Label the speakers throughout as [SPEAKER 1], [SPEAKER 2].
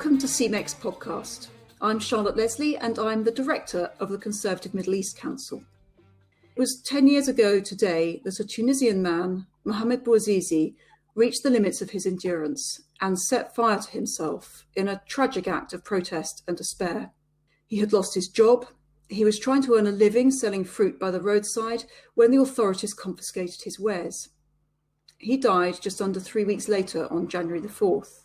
[SPEAKER 1] Welcome to CMEC's podcast. I'm Charlotte Leslie and I'm the Director of the Conservative Middle East Council. It was 10 years ago today that a Tunisian man, Mohamad Bouazizi, reached the limits of his endurance and set fire to himself in a tragic act of protest and despair. He had lost his job. He was trying to earn a living selling fruit by the roadside when the authorities confiscated his wares. He died just under 3 weeks later on January the 4th.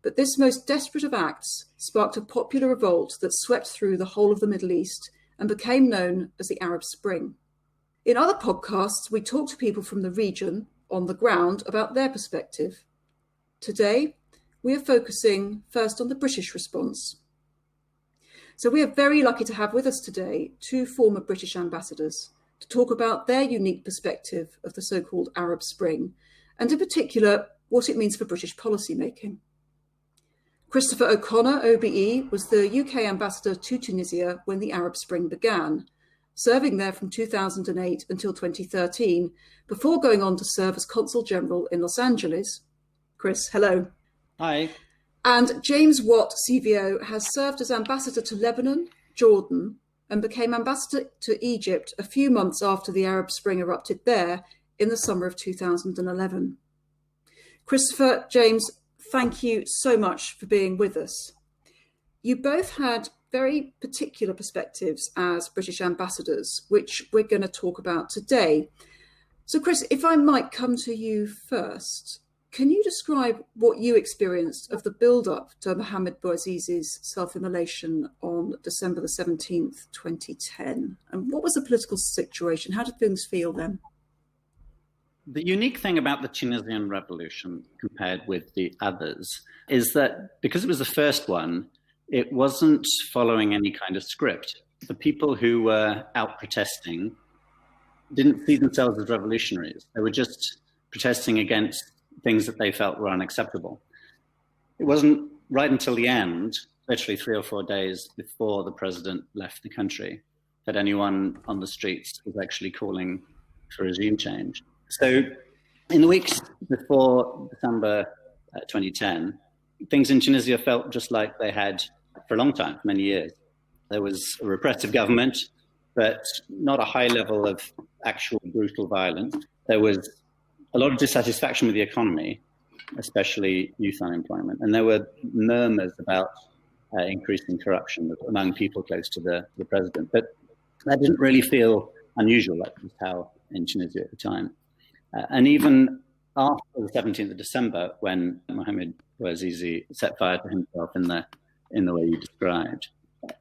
[SPEAKER 1] But this most desperate of acts sparked a popular revolt that swept through the whole of the Middle East and became known as the Arab Spring. In other podcasts, we talk to people from the region, on the ground, about their perspective. Today, we are focusing first on the British response. So we are very lucky to have with us today two former British ambassadors to talk about their unique perspective of the so-called Arab Spring, and in particular, what it means for British policymaking. Christopher O'Connor OBE was the UK ambassador to Tunisia when the Arab Spring began, serving there from 2008 until 2013, before going on to serve as Consul General in Los Angeles. Chris, hello.
[SPEAKER 2] Hi.
[SPEAKER 1] And James Watt CVO has served as ambassador to Lebanon, Jordan, and became ambassador to Egypt a few months after the Arab Spring erupted there in the summer of 2011. Christopher, James, thank you so much for being with us. You both had very particular perspectives as British ambassadors, which we're going to talk about today. So, Chris, if I might come to you first, can you describe what you experienced of the build-up to Mohamad Bouazizi's self-immolation on December the 17th, 2010? And what was the political situation? How did things feel then?
[SPEAKER 2] The unique thing about the Tunisian revolution compared with the others is that because it was the first one, it wasn't following any kind of script. The people who were out protesting didn't see themselves as revolutionaries. They were just protesting against things that they felt were unacceptable. It wasn't right until the end, literally 3 or 4 days before the president left the country, that anyone on the streets was actually calling for regime change. So in the weeks before December 2010, things in Tunisia felt just like they had for a long time, for many years. There was a repressive government, but not a high level of actual brutal violence. There was a lot of dissatisfaction with the economy, especially youth unemployment. And there were murmurs about increasing corruption among people close to the president. But that didn't really feel unusual. That was how in Tunisia at the time. And even after the 17th of December, when Mohamad Bouazizi set fire to himself in the way you described,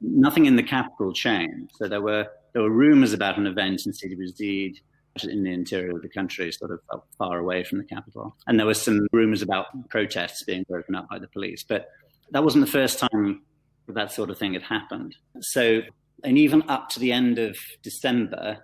[SPEAKER 2] nothing in the capital changed. So there were rumors about an event in Sidi Bouzid in the interior of the country, sort of far away from the capital. And there were some rumors about protests being broken up by the police. But that wasn't the first time that sort of thing had happened. So, and even up to the end of December,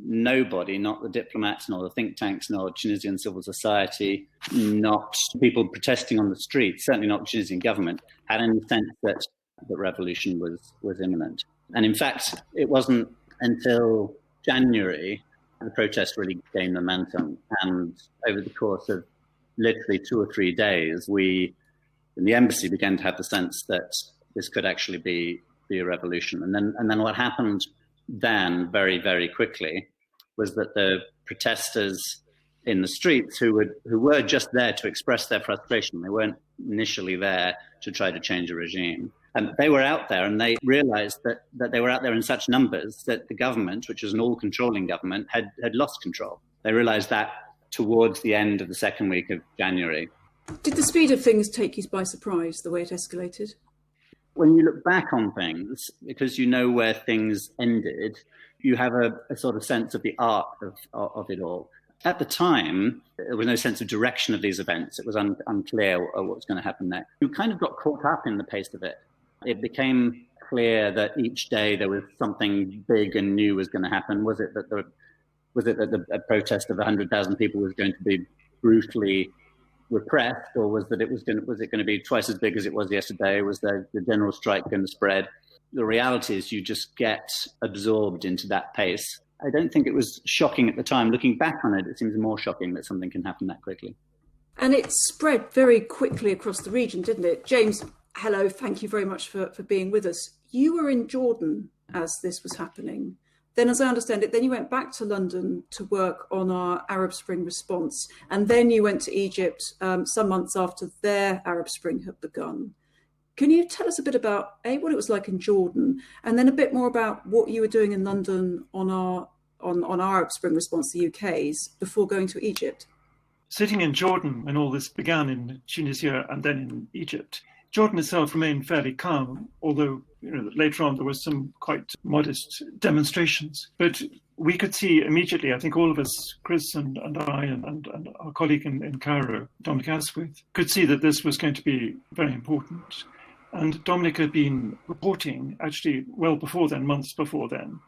[SPEAKER 2] nobody, not the diplomats, nor the think tanks, nor Tunisian civil society, not people protesting on the streets, certainly not the Tunisian government, had any sense that the revolution was imminent. And in fact, it wasn't until January the protest really gained momentum. And over the course of literally 2 or 3 days, we in the embassy began to have the sense that this could actually be a revolution. And then what happened then very, very quickly was that the protesters in the streets who were just there to express their frustration, they weren't initially there to try to change a regime. And they were out there and they realized that they were out there in such numbers that the government, which was an all-controlling government, had lost control. They realized that towards the end of the second week of January.
[SPEAKER 1] Did the speed of things take you by surprise, the way it escalated?
[SPEAKER 2] When you look back on things, because you know where things ended, you have a sort of sense of the arc of it all. At the time, there was no sense of direction of these events. It was unclear what was going to happen next. You kind of got caught up in the pace of it. It became clear that each day there was something big and new was going to happen. Was it that a protest of 100,000 people was going to be brutally repressed, or was it going to be twice as big as it was yesterday? Was the general strike going to spread? The reality is you just get absorbed into that pace. I don't think it was shocking at the time. Looking back on it, it seems more shocking that something can happen that quickly.
[SPEAKER 1] And it spread very quickly across the region, didn't it? James, Hello, thank you very much for being with us. You were in Jordan as this was happening. Then, as I understand it, then you went back to London to work on our Arab Spring response. And then you went to Egypt some months after their Arab Spring had begun. Can you tell us a bit about, A, what it was like in Jordan, and then a bit more about what you were doing in London on our Arab Spring response, the UK's, before going to Egypt?
[SPEAKER 3] Sitting in Jordan when all this began in Tunisia and then in Egypt, Jordan itself remained fairly calm, although later on there were some quite modest demonstrations. But we could see immediately, I think all of us, Chris and I and our colleague in Cairo, Dominic Asquith, could see that this was going to be very important. And Dominic had been reporting, actually well before then, months before then,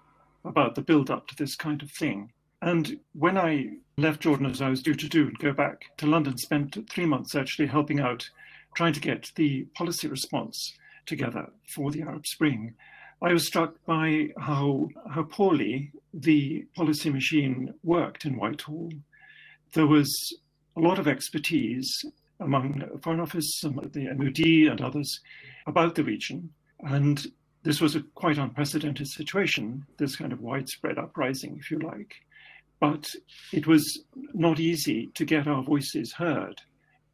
[SPEAKER 3] about the build-up to this kind of thing. And when I left Jordan, as I was due to do, and go back to London, spent 3 months actually helping out, trying to get the policy response together for the Arab Spring, I was struck by how poorly the policy machine worked in Whitehall. There was a lot of expertise among the Foreign Office, the MOD and others about the region. And this was a quite unprecedented situation, this kind of widespread uprising, if you like. But it was not easy to get our voices heard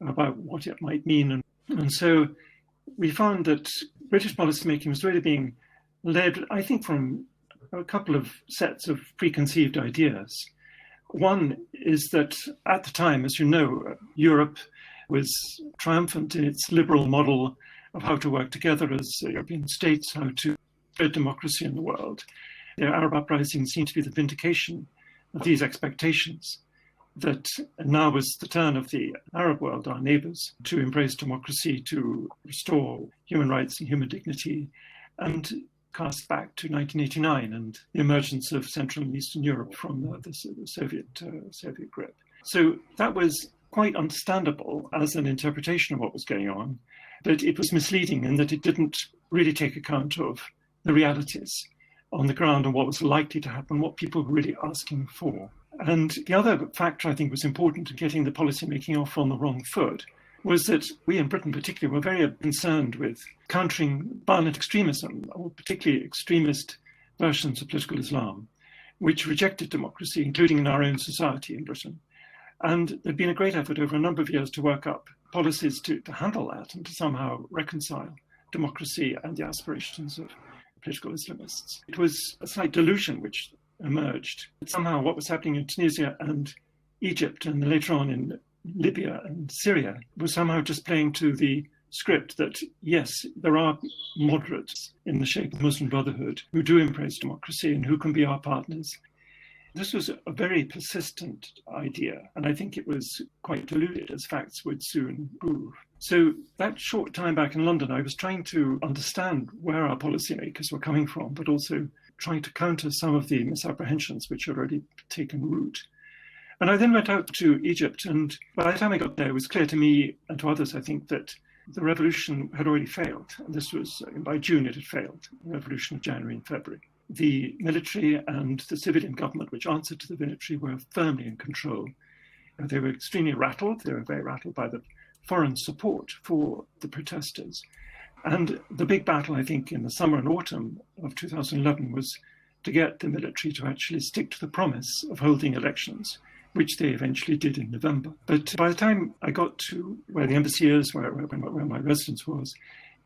[SPEAKER 3] about what it might mean. And so we found that British policymaking was really being led, I think, from a couple of sets of preconceived ideas. One is that at the time, as you know, Europe was triumphant in its liberal model of how to work together as European states, how to spread democracy in the world. The Arab uprising seemed to be the vindication of these expectations, that now was the turn of the Arab world, our neighbors, to embrace democracy, to restore human rights and human dignity, and cast back to 1989 and the emergence of Central and Eastern Europe from the Soviet grip. So that was quite understandable as an interpretation of what was going on, but it was misleading in that it didn't really take account of the realities on the ground and what was likely to happen, what people were really asking for. And the other factor I think was important in getting the policymaking off on the wrong foot was that we in Britain particularly were very concerned with countering violent extremism, or particularly extremist versions of political Islam, which rejected democracy, including in our own society in Britain. And there'd been a great effort over a number of years to work up policies to handle that and to somehow reconcile democracy and the aspirations of political Islamists. It was a slight delusion which emerged. Somehow what was happening in Tunisia and Egypt and later on in Libya and Syria was somehow just playing to the script that, yes, there are moderates in the shape of Muslim Brotherhood who do embrace democracy and who can be our partners. This was a very persistent idea, and I think it was quite diluted, as facts would soon prove. So that short time back in London, I was trying to understand where our policymakers were coming from, but also trying to counter some of the misapprehensions which had already taken root. And I then went out to Egypt, and by the time I got there, it was clear to me and to others, I think, that the revolution had already failed. And this was, by June, it had failed, the revolution of January and February. The military and the civilian government, which answered to the military, were firmly in control. They were extremely rattled. They were very rattled by the foreign support for the protesters. And the big battle, I think, in the summer and autumn of 2011 was to get the military to actually stick to the promise of holding elections, which they eventually did in November. But by the time I got to where the embassy is, where my residence was,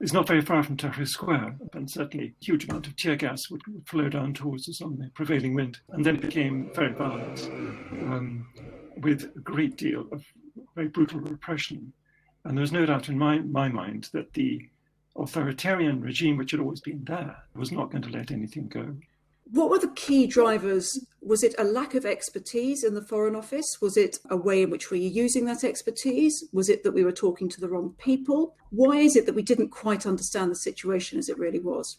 [SPEAKER 3] it's not very far from Tahrir Square, and certainly a huge amount of tear gas would flow down towards us on the prevailing wind. And then it became very violent, with a great deal of very brutal repression. And there was no doubt in my mind that the authoritarian regime, which had always been there, was not going to let anything go.
[SPEAKER 1] What were the key drivers? Was it a lack of expertise in the Foreign Office? Was it a way in which we were using that expertise? Was it that we were talking to the wrong people? Why is it that we didn't quite understand the situation as it really was?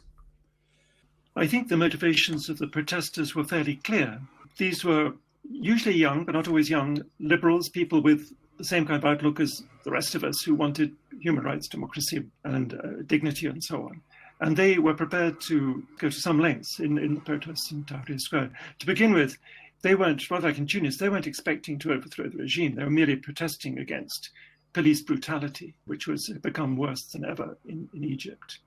[SPEAKER 3] I think the motivations of the protesters were fairly clear. These were usually young, but not always young, liberals, people with the same kind of outlook as the rest of us who wanted human rights, democracy, and dignity and so on. And they were prepared to go to some lengths in the protests in Tahrir Square. To begin with, they weren't, rather like in Tunis, they weren't expecting to overthrow the regime. They were merely protesting against police brutality, which was become worse than ever in Egypt.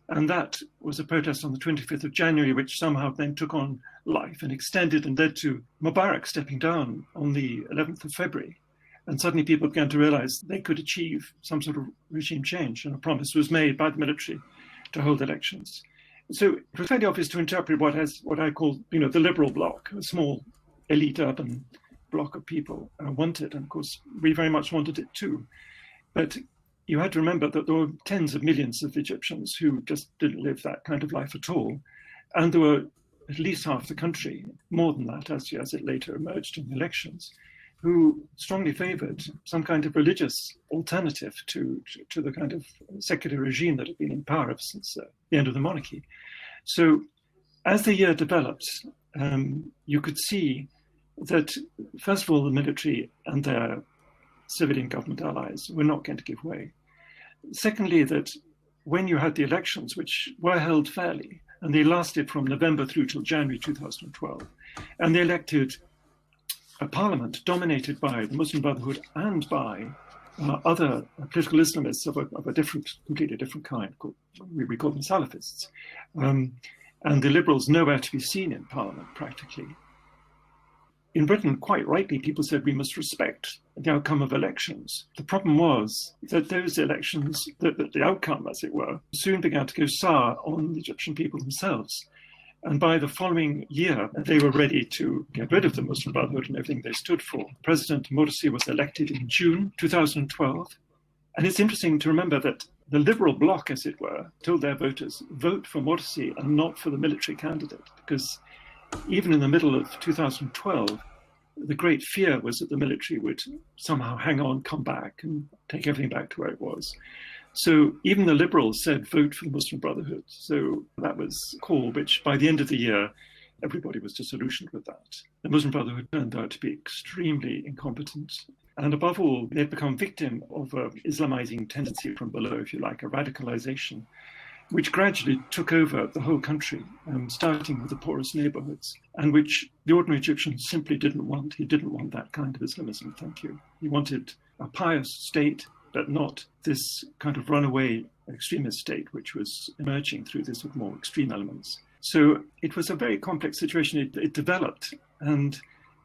[SPEAKER 3] And that was a protest on the 25th of January, which somehow then took on life and extended and led to Mubarak stepping down on the 11th of February. And suddenly people began to realize they could achieve some sort of regime change, and a promise was made by the military to hold elections. So it was fairly obvious to interpret what I call, the liberal bloc, a small elite urban bloc of people wanted. And of course, we very much wanted it too. But you had to remember that there were tens of millions of Egyptians who just didn't live that kind of life at all. And there were at least half the country, more than that, as it later emerged in the elections, who strongly favored some kind of religious alternative to the kind of secular regime that had been in power ever since the end of the monarchy. So as the year developed, you could see that, first of all, the military and their civilian government allies were not going to give way. Secondly, that when you had the elections, which were held fairly, and they lasted from November through till January 2012, and they elected a parliament dominated by the Muslim Brotherhood and by other political Islamists of a completely different kind. We call them Salafists. And the liberals nowhere to be seen in parliament, practically. In Britain, quite rightly, people said we must respect the outcome of elections. The problem was that those elections, the outcome, as it were, soon began to go sour on the Egyptian people themselves. And by the following year, they were ready to get rid of the Muslim Brotherhood and everything they stood for. President Morsi was elected in June 2012. And it's interesting to remember that the liberal bloc, as it were, told their voters, vote for Morsi and not for the military candidate, because even in the middle of 2012, the great fear was that the military would somehow hang on, come back, and take everything back to where it was. So even the liberals said, vote for the Muslim Brotherhood. So that was a call which, by the end of the year, everybody was disillusioned with that. The Muslim Brotherhood turned out to be extremely incompetent. And above all, they had become victim of an Islamizing tendency from below, if you like, a radicalization, which gradually took over the whole country, starting with the poorest neighborhoods, and which the ordinary Egyptian simply didn't want. He didn't want that kind of Islamism, thank you. He wanted a pious state, but not this kind of runaway extremist state, which was emerging through this with more extreme elements. So it was a very complex situation. It developed, and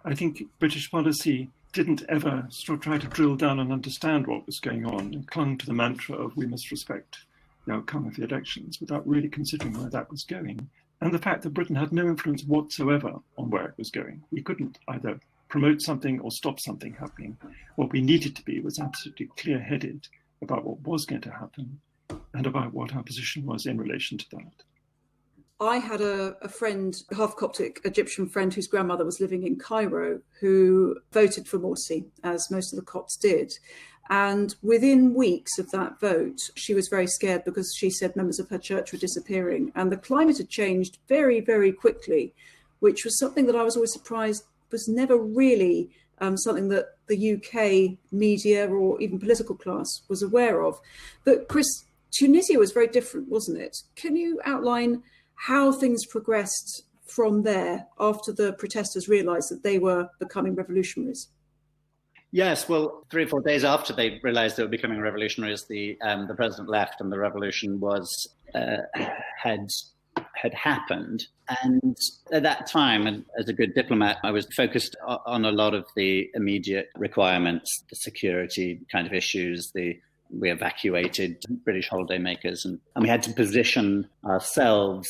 [SPEAKER 3] I think British policy didn't ever try to drill down and understand what was going on, and clung to the mantra of we must respect the outcome of the elections without really considering where that was going. And the fact that Britain had no influence whatsoever on where it was going. We couldn't either promote something or stop something happening. What we needed to be was absolutely clear-headed about what was going to happen and about what our position was in relation to that.
[SPEAKER 1] I had a friend, a half-Coptic Egyptian friend whose grandmother was living in Cairo, who voted for Morsi, as most of the Copts did. And within weeks of that vote, she was very scared because she said members of her church were disappearing. And the climate had changed very, very quickly, which was something that I was always surprised was never really something that the UK media or even political class was aware of. But Chris, Tunisia was very different, wasn't it? Can you outline how things progressed from there after the protesters realised that they were becoming revolutionaries?
[SPEAKER 2] Yes, well, 3 or 4 days after they realised they were becoming revolutionaries, the president left and the revolution was had happened. And at that time, and as a good diplomat, I was focused on a lot of the immediate requirements, the security kind of issues. We evacuated British holidaymakers, and we had to position ourselves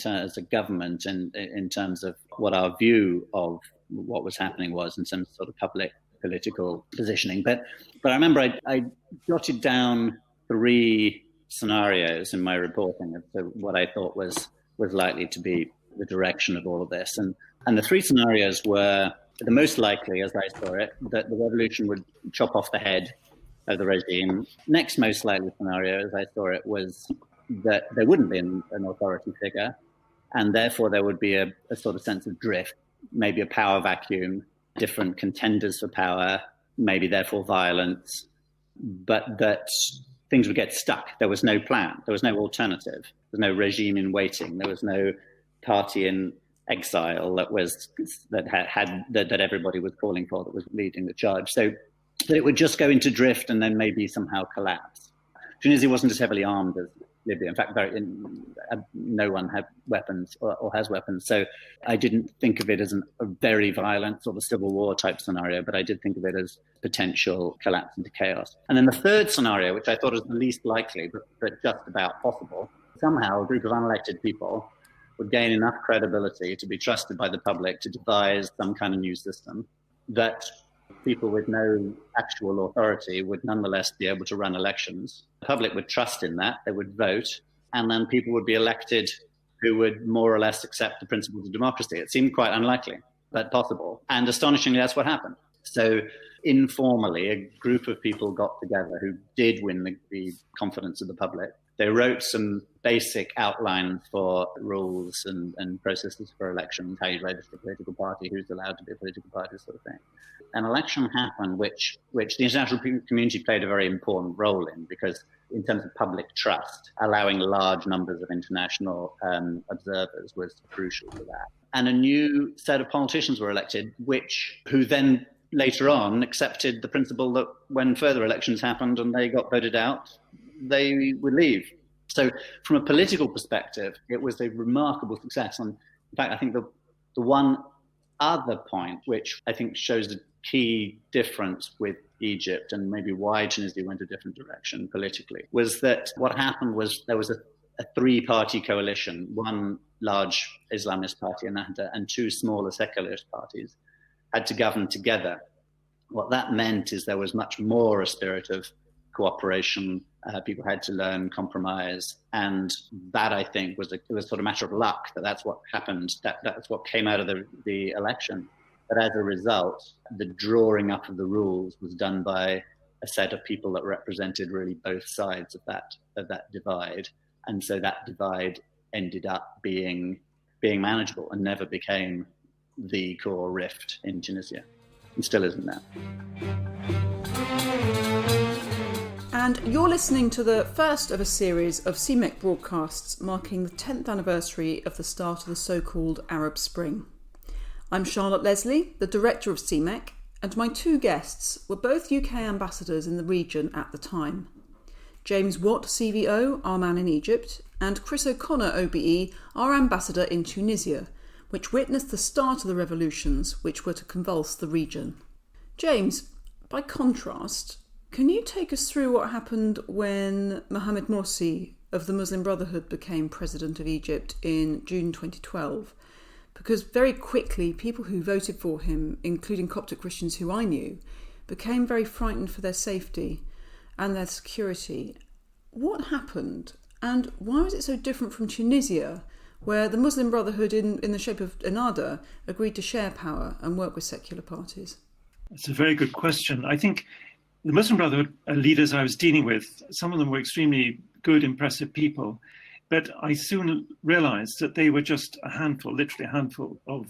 [SPEAKER 2] as a government and in terms of what our view of what was happening was in terms of sort of public political positioning. But I remember I jotted down 3 scenarios in my reporting as to what I thought was likely to be the direction of all of this. And the 3 scenarios were the most likely, as I saw it, that the revolution would chop off the head of the regime. Next most likely scenario, as I saw it, was that there wouldn't be an authority figure, and therefore there would be a sort of sense of drift, maybe a power vacuum, different contenders for power, maybe therefore violence, but that things would get stuck. There was no plan. There was no alternative. There was no regime in waiting. There was no party in exile that everybody was calling for, that was leading the charge. So that it would just go into drift and then maybe somehow collapse. Tunisia wasn't as heavily armed as Libya. In fact, no one had weapons or has weapons. So I didn't think of it as a very violent sort of civil war type scenario, but I did think of it as potential collapse into chaos. And then the third scenario, which I thought was the least likely, but just about possible, somehow a group of unelected people would gain enough credibility to be trusted by the public to devise some kind of new system that people with no actual authority would nonetheless be able to run elections. The public would trust in that, they would vote, and then people would be elected who would more or less accept the principles of democracy. It seemed quite unlikely, but possible. And astonishingly, that's what happened. So informally, a group of people got together who did win the confidence of the public. They wrote some basic outlines for rules and processes for elections, how you register a political party, who's allowed to be a political party, sort of thing. An election happened which the international community played a very important role in, because in terms of public trust, allowing large numbers of international observers was crucial to that. And a new set of politicians were elected, who then later on accepted the principle that when further elections happened and they got voted out, they would leave. So from a political perspective, it was a remarkable success. And in fact, I think the one other point, which I think shows the key difference with Egypt and maybe why Tunisia went a different direction politically, was that what happened was there was a three-party coalition, one large Islamist party, and two smaller secularist parties had to govern together. What that meant is there was much more a spirit of cooperation. People had to learn compromise, and that, I think, was sort of a matter of luck that's what happened. That's what came out of the election. But as a result, the drawing up of the rules was done by a set of people that represented really both sides of that divide, and so that divide ended up being manageable and never became the core rift in Tunisia, and still isn't now.
[SPEAKER 1] And you're listening to the first of a series of CMEC broadcasts marking the 10th anniversary of the start of the so-called Arab Spring. I'm Charlotte Leslie, the director of CMEC, and my two guests were both UK ambassadors in the region at the time. James Watt CVO, our man in Egypt, and Chris O'Connor OBE, our ambassador in Tunisia, which witnessed the start of the revolutions which were to convulse the region. James, by contrast, can you take us through what happened when Mohamad Morsi of the Muslim Brotherhood became president of Egypt in June 2012? Because very quickly, people who voted for him, including Coptic Christians who I knew, became very frightened for their safety and their security. What happened, and why was it so different from Tunisia, where the Muslim Brotherhood, in the shape of Ennahda, agreed to share power and work with secular parties?
[SPEAKER 3] That's a very good question. I think the Muslim Brotherhood leaders I was dealing with, some of them were extremely good, impressive people, but I soon realized that they were just literally a handful of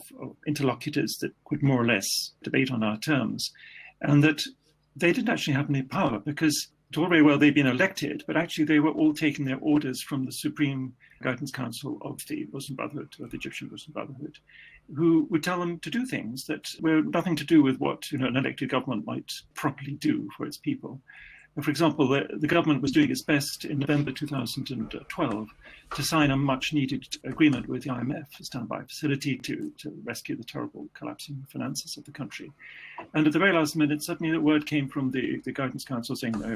[SPEAKER 3] interlocutors that could more or less debate on our terms, and that they didn't actually have any power, because it's all very well they'd been elected, but actually they were all taking their orders from the Supreme Guidance Council of the Muslim Brotherhood, or the Egyptian Muslim Brotherhood, who would tell them to do things that were nothing to do with what an elected government might properly do for its people. For example, the government was doing its best in November 2012 to sign a much-needed agreement with the IMF, a standby facility to rescue the terrible collapsing finances of the country. And at the very last minute, suddenly the word came from the Guidance Council saying, no,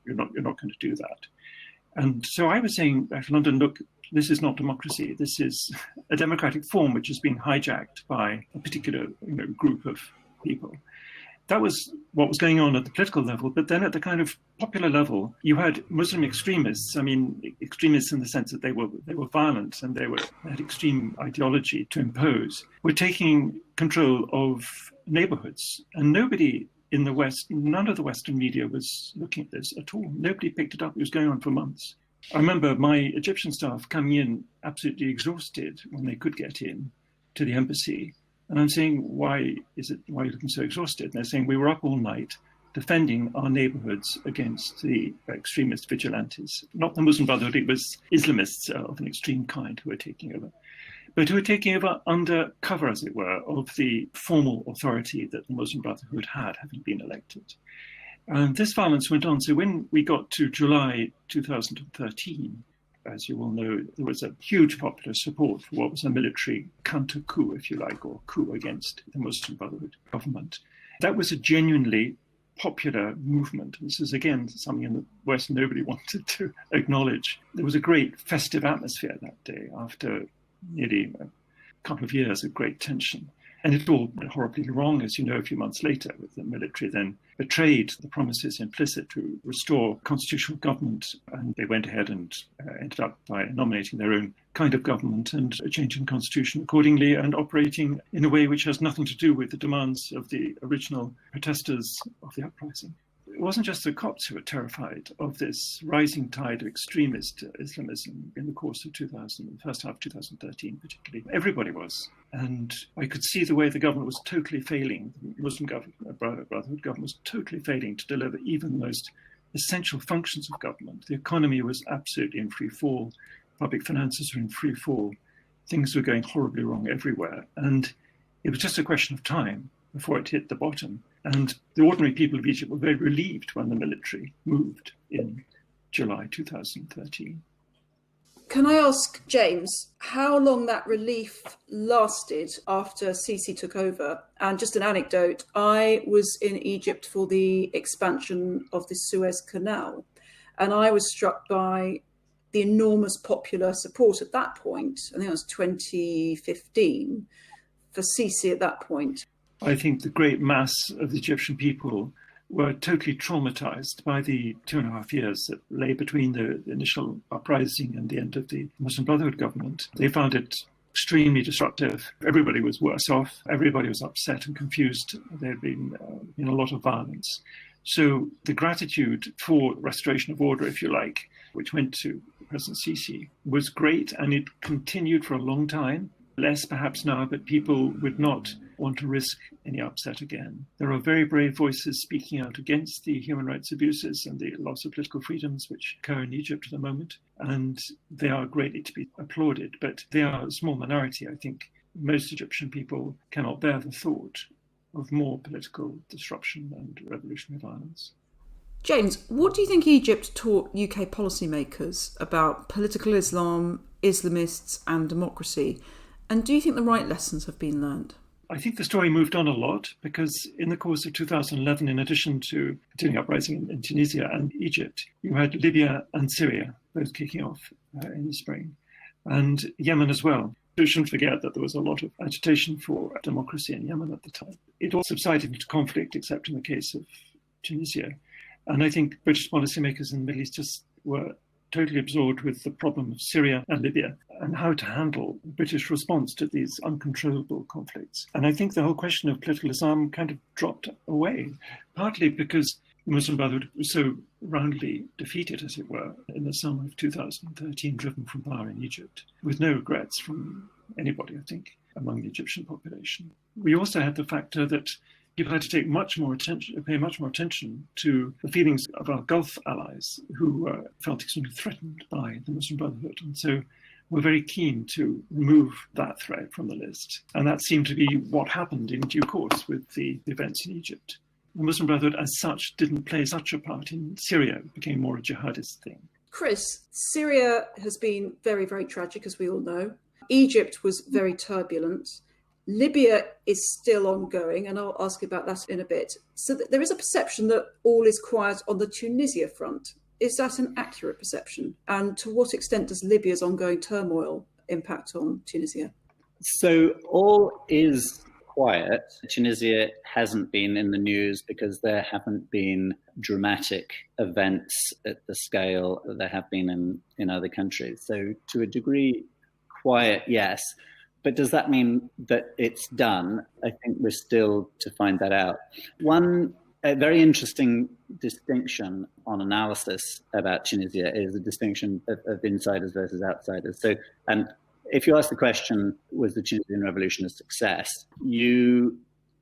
[SPEAKER 3] you're not going to do that. And so I was saying back to London, look, this is not democracy. This is a democratic form which is being hijacked by a particular group of people. That was what was going on at the political level. But then at the kind of popular level, you had Muslim extremists. I mean, extremists in the sense that they were violent and they had extreme ideology to impose, were taking control of neighborhoods. And nobody in the West, none of the Western media was looking at this at all. Nobody picked it up. It was going on for months. I remember my Egyptian staff coming in absolutely exhausted when they could get in to the embassy. And I'm saying, why are you looking so exhausted? And they're saying, we were up all night defending our neighborhoods against the extremist vigilantes. Not the Muslim Brotherhood, it was Islamists of an extreme kind who were taking over. But who were taking over under cover, as it were, of the formal authority that the Muslim Brotherhood had, having been elected. And this violence went on. So when we got to July 2013, as you all know, there was a huge popular support for what was a military counter-coup, if you like, or coup against the Muslim Brotherhood government. That was a genuinely popular movement. This is, again, something in the West nobody wanted to acknowledge. There was a great festive atmosphere that day after nearly a couple of years of great tension. And it all went horribly wrong, as you know, a few months later, with the military then betrayed the promises implicit to restore constitutional government. And they went ahead and ended up by nominating their own kind of government and changing the constitution accordingly and operating in a way which has nothing to do with the demands of the original protesters of the uprising. It wasn't just the Copts who were terrified of this rising tide of extremist Islamism in the course of the first half of 2013 particularly. Everybody was. And I could see the way the government was totally failing. The Muslim Brotherhood government was totally failing to deliver even the most essential functions of government. The economy was absolutely in free fall. Public finances were in free fall. Things were going horribly wrong everywhere. And it was just a question of time before it hit the bottom. And the ordinary people of Egypt were very relieved when the military moved in July 2013.
[SPEAKER 1] Can I ask, James, how long that relief lasted after Sisi took over? And just an anecdote, I was in Egypt for the expansion of the Suez Canal, and I was struck by the enormous popular support at that point. I think it was 2015 for Sisi at that point.
[SPEAKER 3] I think the great mass of the Egyptian people were totally traumatized by the 2.5 years that lay between the initial uprising and the end of the Muslim Brotherhood government. They found it extremely disruptive. Everybody was worse off. Everybody was upset and confused. There had been a lot of violence. So the gratitude for restoration of order, if you like, which went to President Sisi, was great, and it continued for a long time. Less perhaps now, but people would not want to risk any upset again. There are very brave voices speaking out against the human rights abuses and the loss of political freedoms which occur in Egypt at the moment, and they are greatly to be applauded, but they are a small minority. I think most Egyptian people cannot bear the thought of more political disruption and revolutionary violence.
[SPEAKER 1] James, what do you think Egypt taught UK policymakers about political Islam, Islamists and democracy? And do you think the right lessons have been learned?
[SPEAKER 3] I think the story moved on a lot because in the course of 2011, in addition to continuing uprising in Tunisia and Egypt, you had Libya and Syria both kicking off in the spring, and Yemen as well. We shouldn't forget that there was a lot of agitation for democracy in Yemen at the time. It all subsided into conflict, except in the case of Tunisia. And I think British policymakers in the Middle East just were totally absorbed with the problem of Syria and Libya and how to handle the British response to these uncontrollable conflicts. And I think the whole question of political Islam kind of dropped away, partly because the Muslim Brotherhood was so roundly defeated, as it were, in the summer of 2013, driven from power in Egypt, with no regrets from anybody, I think, among the Egyptian population. We also had the factor that people had to pay much more attention to the feelings of our Gulf allies who felt extremely threatened by the Muslim Brotherhood. And so we're very keen to remove that threat from the list. And that seemed to be what happened in due course with the events in Egypt. The Muslim Brotherhood as such didn't play such a part in Syria. It became more a jihadist thing.
[SPEAKER 1] Chris, Syria has been very, very tragic, as we all know. Egypt was very turbulent. Libya is still ongoing, and I'll ask you about that in a bit. So there is a perception that all is quiet on the Tunisia front. Is that an accurate perception? And to what extent does Libya's ongoing turmoil impact on Tunisia?
[SPEAKER 2] So all is quiet. Tunisia hasn't been in the news because there haven't been dramatic events at the scale that there have been in other countries. So to a degree, quiet, yes. But does that mean that it's done? I think we're still to find that out. A very interesting distinction on analysis about Tunisia is the distinction of insiders versus outsiders. So, and if you ask the question, was the Tunisian revolution a success? You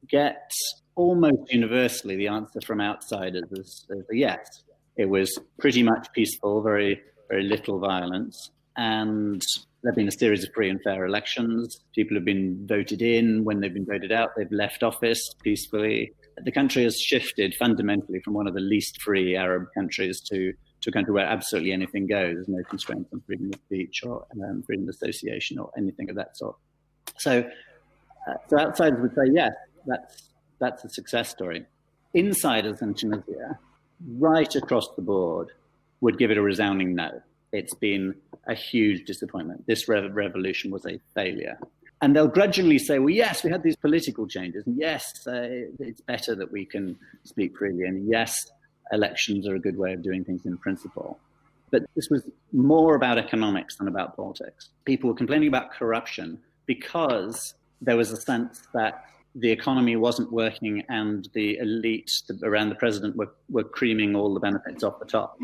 [SPEAKER 2] get almost universally the answer from outsiders as a yes. It was pretty much peaceful, very, very little violence. And There have been a series of free and fair elections. People have been voted in. When they've been voted out, they've left office peacefully. The country has shifted fundamentally from one of the least free Arab countries to a country where absolutely anything goes. There's no constraints on freedom of speech or freedom of association or anything of that sort. So outsiders would say, yes, that's a success story. Insiders in Tunisia, right across the board, would give it a resounding no. It's been a huge disappointment. This revolution was a failure. And they'll grudgingly say, well, yes, we had these political changes. And yes, it's better that we can speak freely. And yes, elections are a good way of doing things in principle. But this was more about economics than about politics. People were complaining about corruption because there was a sense that the economy wasn't working and the elite around the president were creaming all the benefits off the top.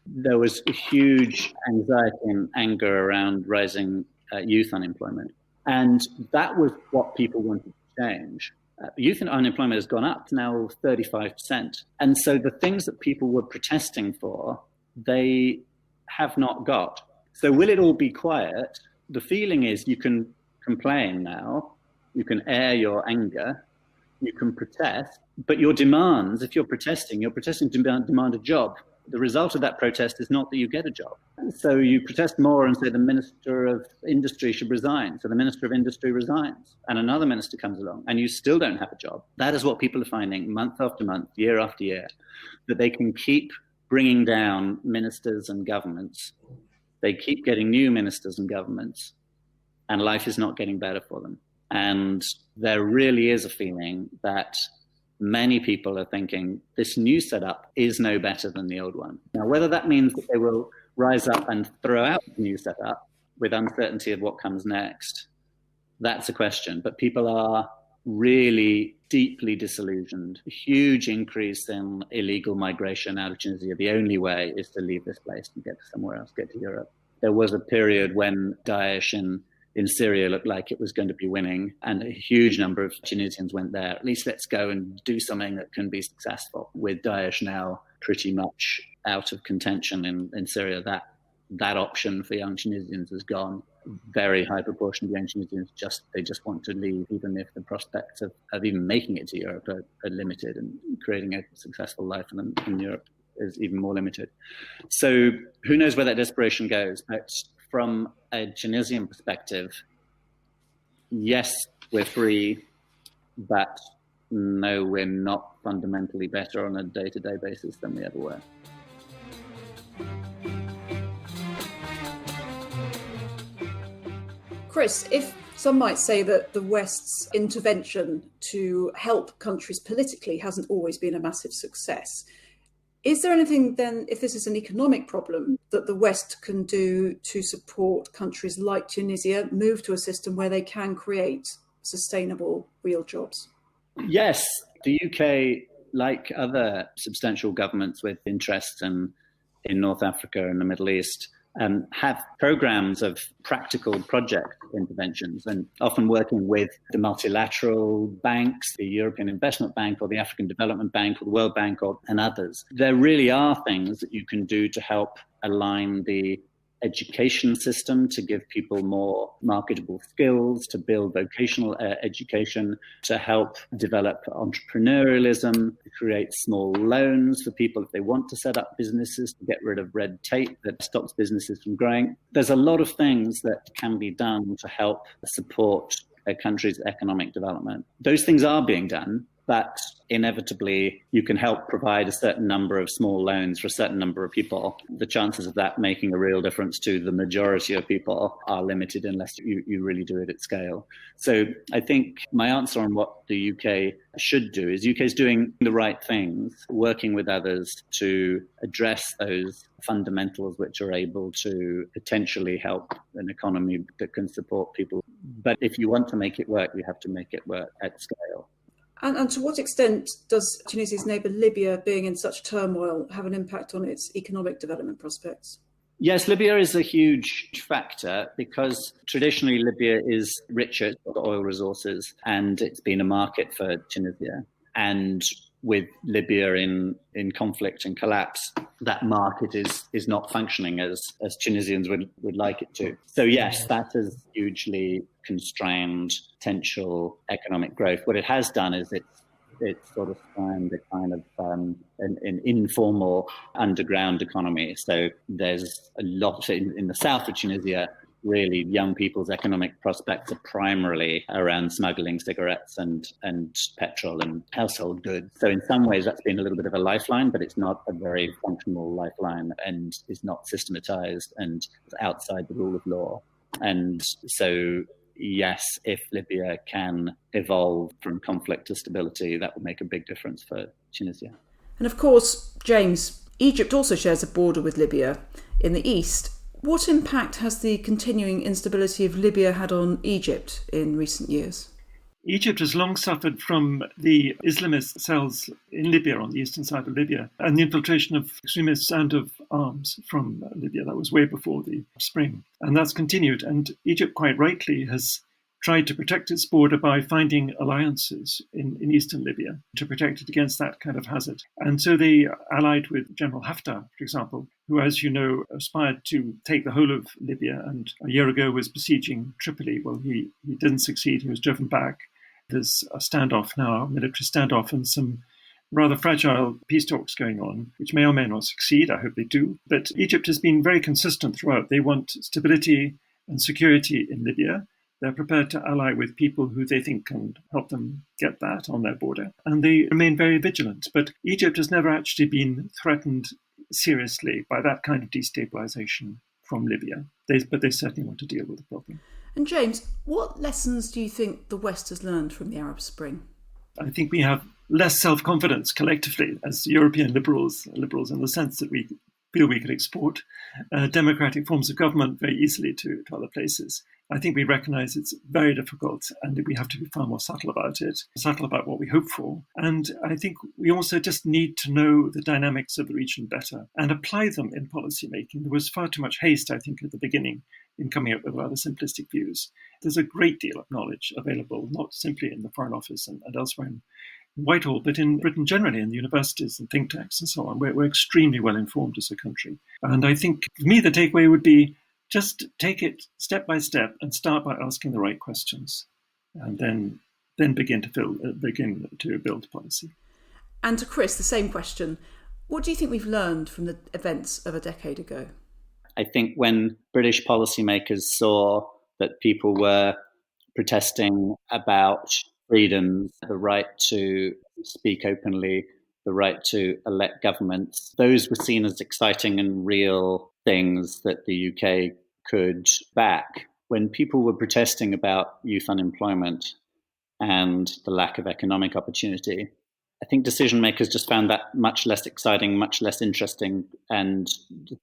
[SPEAKER 2] There was a huge anxiety and anger around rising youth unemployment. And that was what people wanted to change. Youth unemployment has gone up to now 35%. And so the things that people were protesting for, they have not got. So will it all be quiet? The feeling is you can complain now, you can air your anger, you can protest, but your demands, if you're protesting to demand a job. The result of that protest is not that you get a job. So you protest more and say the Minister of Industry should resign. So the Minister of Industry resigns and another minister comes along and you still don't have a job. That is what people are finding month after month, year after year, that they can keep bringing down ministers and governments. They keep getting new ministers and governments and life is not getting better for them. And there really is a feeling that many people are thinking this new setup is no better than the old one. Now, whether that means that they will rise up and throw out the new setup with uncertainty of what comes next, that's a question. But people are really deeply disillusioned. A huge increase in illegal migration out of Tunisia. The only way is to leave this place and get to somewhere else, get to Europe. There was a period when Daesh in Syria looked like it was going to be winning, and a huge number of Tunisians went there. At least let's go and do something that can be successful. With Daesh now pretty much out of contention in Syria, that option for young Tunisians is gone. Very high proportion of young Tunisians just want to leave, even if the prospects of even making it to Europe are limited, and creating a successful life for them in Europe is even more limited. So who knows where that desperation goes? But from a Tunisian perspective, yes, we're free, but no, we're not fundamentally better on a day-to-day basis than we ever were.
[SPEAKER 1] Chris, if some might say that the West's intervention to help countries politically hasn't always been a massive success, is there anything then, if this is an economic problem, that the West can do to support countries like Tunisia move to a system where they can create sustainable, real jobs?
[SPEAKER 2] Yes, the UK, like other substantial governments with interests in North Africa and the Middle East, have programs of practical project interventions, and often working with the multilateral banks, the European Investment Bank or the African Development Bank or the World Bank and others. There really are things that you can do to help align the education system to give people more marketable skills, to build vocational education, to help develop entrepreneurialism, to create small loans for people if they want to set up businesses, to get rid of red tape that stops businesses from growing. There's a lot of things that can be done to help support a country's economic development. Those things are being done, but inevitably you can help provide a certain number of small loans for a certain number of people. The chances of that making a real difference to the majority of people are limited unless you really do it at scale. So I think my answer on what the UK should do is UK is doing the right things, working with others to address those fundamentals which are able to potentially help an economy that can support people. But if you want to make it work, you have to make it work at scale.
[SPEAKER 1] And to what extent does Tunisia's neighbour Libya, being in such turmoil, have an impact on its economic development prospects?
[SPEAKER 2] Yes, Libya is a huge factor because traditionally Libya is richer, it's got oil resources, and it's been a market for Tunisia. And with Libya in conflict and collapse, that market is not functioning as Tunisians would like it to. So yes, that has hugely constrained potential economic growth. What it has done is it's sort of spawned a kind of an informal underground economy. So there's a lot in the south of Tunisia. Really, young people's economic prospects are primarily around smuggling cigarettes and petrol and household goods. So in some ways, that's been a little bit of a lifeline, but it's not a very functional lifeline and is not systematized and outside the rule of law. And so, yes, if Libya can evolve from conflict to stability, that would make a big difference for Tunisia.
[SPEAKER 1] And of course, James, Egypt also shares a border with Libya in the east. What impact has the continuing instability of Libya had on Egypt in recent years?
[SPEAKER 3] Egypt has long suffered from the Islamist cells in Libya, on the eastern side of Libya, and the infiltration of extremists and of arms from Libya. That was way before the spring. And that's continued. And Egypt, quite rightly, has tried to protect its border by finding alliances in eastern Libya to protect it against that kind of hazard. And so they allied with General Haftar, for example, who, as you know, aspired to take the whole of Libya and a year ago was besieging Tripoli. Well, he didn't succeed. He was driven back. There's a standoff now, a military standoff, and some rather fragile peace talks going on, which may or may not succeed. I hope they do. But Egypt has been very consistent throughout. They want stability and security in Libya. They're prepared to ally with people who they think can help them get that on their border. And they remain very vigilant. But Egypt has never actually been threatened seriously by that kind of destabilization from Libya. But they certainly want to deal with the problem.
[SPEAKER 1] And James, what lessons do you think the West has learned from the Arab Spring?
[SPEAKER 3] I think we have less self-confidence collectively as European liberals in the sense that we feel we could export democratic forms of government very easily to other places. I think we recognize it's very difficult and we have to be far more subtle about it, subtle about what we hope for. And I think we also just need to know the dynamics of the region better and apply them in policy making. There was far too much haste, I think, at the beginning in coming up with rather simplistic views. There's a great deal of knowledge available, not simply in the Foreign Office and elsewhere in Whitehall, but in Britain generally, in the universities and think tanks and so on. We're extremely well informed as a country. And I think, for me, the takeaway would be just take it step by step and start by asking the right questions, and then begin to build policy.
[SPEAKER 1] And to Chris, the same question. What do you think we've learned from the events of a decade ago?
[SPEAKER 2] I think when British policymakers saw that people were protesting about freedoms, the right to speak openly, the right to elect governments, those were seen as exciting and real things that the UK could back. When people were protesting about youth unemployment and the lack of economic opportunity, I think decision makers just found that much less exciting, much less interesting, and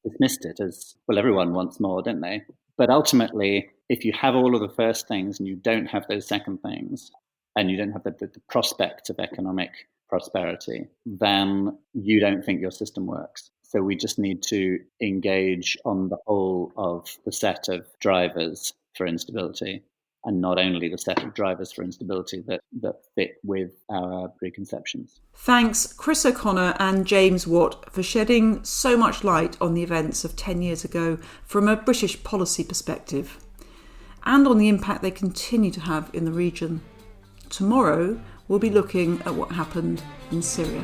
[SPEAKER 2] dismissed it as, well, everyone wants more, don't they? But ultimately, if you have all of the first things and you don't have those second things, and you don't have the prospect of economic prosperity, then you don't think your system works. So we just need to engage on the whole of the set of drivers for instability, and not only the set of drivers for instability that fit with our preconceptions.
[SPEAKER 1] Thanks, Chris O'Connor and James Watt, for shedding so much light on the events of 10 years ago from a British policy perspective, and on the impact they continue to have in the region. Tomorrow, we'll be looking at what happened in Syria.